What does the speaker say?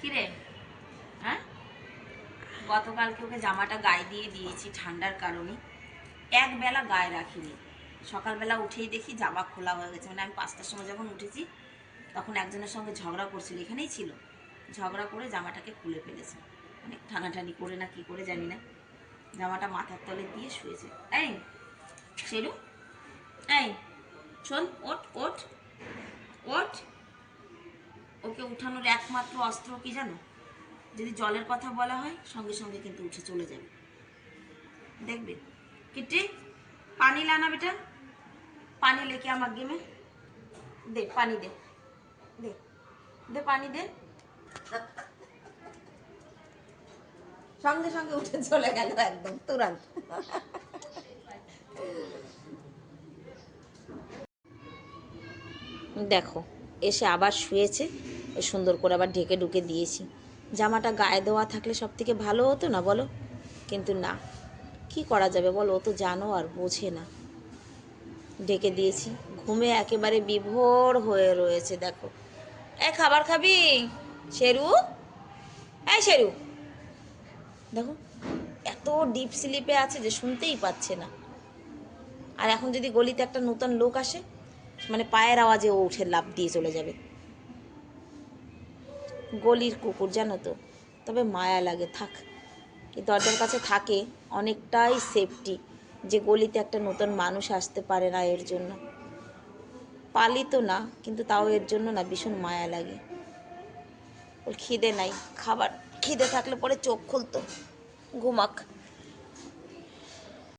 কিরে, হ্যাঁ? গতকালকে ওকে জামাটা গায়ে দিয়ে দিয়েছি ঠান্ডার কারণে, একবেলা গায়ে রাখিনি। সকালবেলা উঠেই দেখি জামা খোলা হয়ে গেছে। মানে আমি 5টার সময় যখন উঠেছি তখন একজনের সঙ্গে ঝগড়া করছিল, এখানেই ছিল। ঝগড়া করে জামাটাকে খুলে ফেলেছে, অনেক টানাটানি করে না কি করে জানি না, জামাটা মাথার তলে দিয়ে শুয়েছে। এই শেরু, এই শোন, ওঠ ওঠ ওঠ। ওকে উঠানোর একমাত্র অস্ত্র কি জানো? যদি জলের কথা বলা হয় সঙ্গে সঙ্গে কিন্তু উঠে চলে যাবে। দেখবে কিটি, পানি লানা বেটা, পানি লেকে আমার গেমে দে, পানি দে, দে দে পানি দে। সঙ্গে সঙ্গে উঠে চলে গেল একদম তুরন্ত। দেখো, এসে আবার শুয়েছে। সুন্দর করে আবার ঢেকে ঢুকে দিয়েছি। জামাটা গায়ে দেওয়া থাকলে সব থেকে ভালো হতো না বলো? কিন্তু না, কি করা যাবে বলো? ও তো জানো আর বোঝে না। ঢেকে দিয়েছি, ঘুমে একেবারে বিভোর হয়ে রয়েছে। দেখো, এই খাবার খাবি শেরু? এই শেরু, দেখো এত ডিপ স্লিপে আছে যে শুনতেই পাচ্ছে না। আর এখন যদি গলিতে একটা নতুন লোক আসে, মানে পায়ের আওয়াজে ও উঠে লাফ দিয়ে চলে যাবে। গলির কুকুর জানো তো, তবে মায়া লাগে। থাক, এই দরজার কাছে থাকে অনেকটাই সেফটি, যে গলিতে একটা নতুন মানুষ আসতে পারে না এর জন্য। পালিত না, কিন্তু তাও এর জন্য না ভীষণ মায়া লাগে। ওর খিদে নাই, খাবার খিদে থাকলে পরে চোখ খুলতো, ঘুমাক।